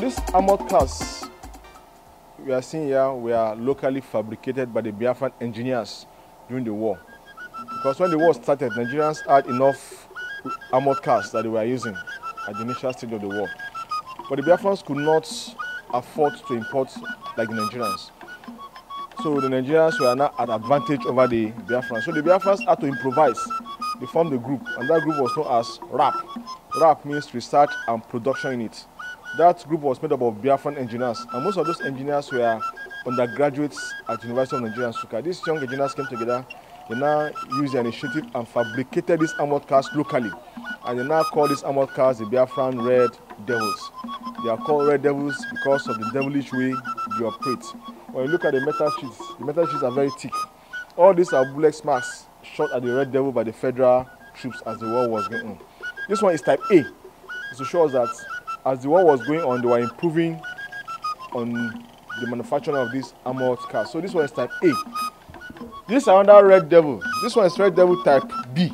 These armored cars we are seeing here were locally fabricated by the Biafran engineers during the war. Because when the war started, Nigerians had enough armored cars that they were using at the initial stage of the war. But the Biafrans could not afford to import like the Nigerians. So the Nigerians were now at advantage over the Biafrans. So the Biafrans had to improvise. They formed a group, and that group was known as RAP. RAP means Research and Production Unit. That group was made up of Biafran engineers, and most of those engineers were undergraduates at the University of Nigeria, Nsukka. These young engineers came together. They now used the initiative and fabricated these armored cars locally. And they now call these armored cars the Biafran Red Devils. They are called Red Devils because of the devilish way they operate. When you look at the metal sheets are very thick. All these are bullet marks shot at the Red Devil by the federal troops as the war was going on. This one is type A. It's to show us that as the war was going on, they were improving on the manufacturing of these armored cars. So this one is type A. This is another Red Devil. This one is Red Devil type B.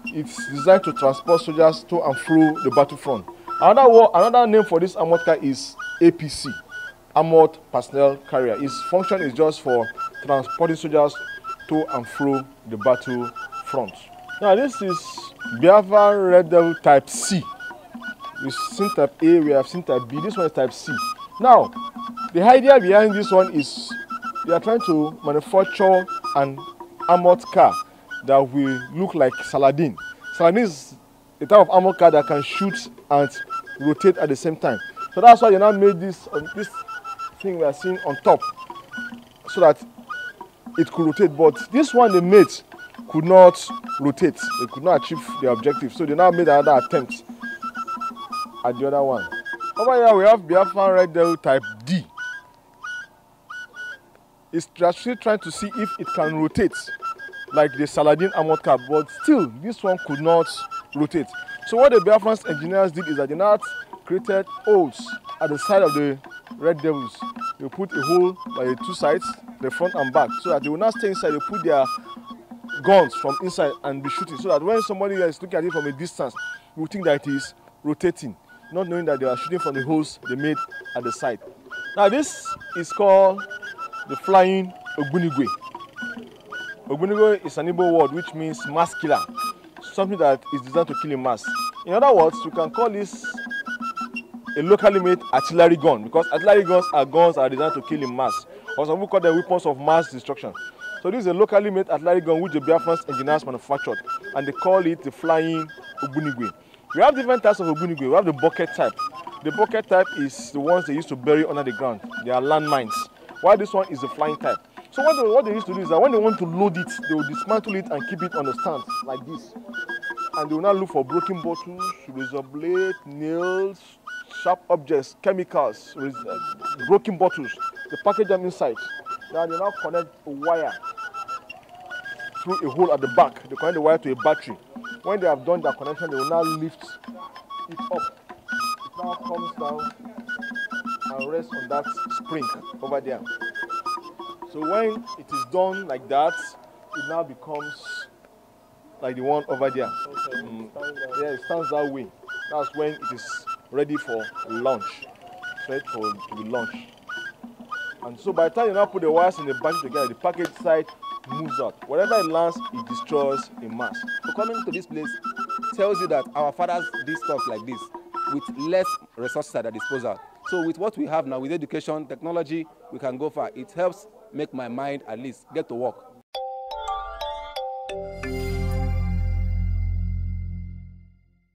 It's designed to transport soldiers to and through the battlefront. Another name for this armored car is APC, Armored Personnel Carrier. Its function is just for transporting soldiers to and through the battlefront. Now this is Biafra Red Devil type C. We've seen type A, we have seen type B. This one is type C. Now, the idea behind this one is they are trying to manufacture an armored car that will look like Saladin. Saladin is a type of armored car that can shoot and rotate at the same time. So that's why they now made this thing we are seeing on top, so that it could rotate. But this one they made could not rotate. They could not achieve their objective. So they now made another attempt at the other one. Over here we have Biafran Red Devil type D. It's actually trying to see if it can rotate like the Saladin armored car, but still this one could not rotate. So what the Biafran engineers did is that they now created holes at the side of the Red Devils. They put a hole by the two sides, the front and back, so that they will not stay inside. They put their guns from inside and be shooting, so that when somebody is looking at it from a distance, you will think that it is rotating, not knowing that they are shooting from the holes they made at the side. Now this is called the flying Ogbunigwe. Ogbunigwe is an Igbo word which means mass killer, something that is designed to kill in mass. In other words, you can call this a locally made artillery gun, because artillery guns are designed to kill in mass, or some people call them weapons of mass destruction. So this is a locally made artillery gun which the Biafran engineers manufactured, and they call it the flying Ogbunigwe. We have different types of Ogbunigwe. We have the bucket type. The bucket type is the ones they used to bury under the ground. They are landmines. While this one is the flying type. So what they used to do is that when they want to load it, they will dismantle it and keep it on the stand like this. And they will now look for broken bottles, razor blade, nails, sharp objects, chemicals, broken bottles. They package them inside. Now they now connect a wire through a hole at the back. They connect the wire to a battery. When they have done their connection, they will now lift it up. It now comes down and rests on that spring over there. So when it is done like that, it now becomes like the one over there. Okay. Yeah, it stands that way. That's when it is ready for launch. It's ready to be launched. And so by the time you now put the wires in the battery together, the package side moves out. Whatever it lands, it destroys in mass. So coming to this place tells you that our fathers did stuff like this with less resources at their disposal. So with what we have now, with education, technology, we can go far. It helps make my mind at least get to work.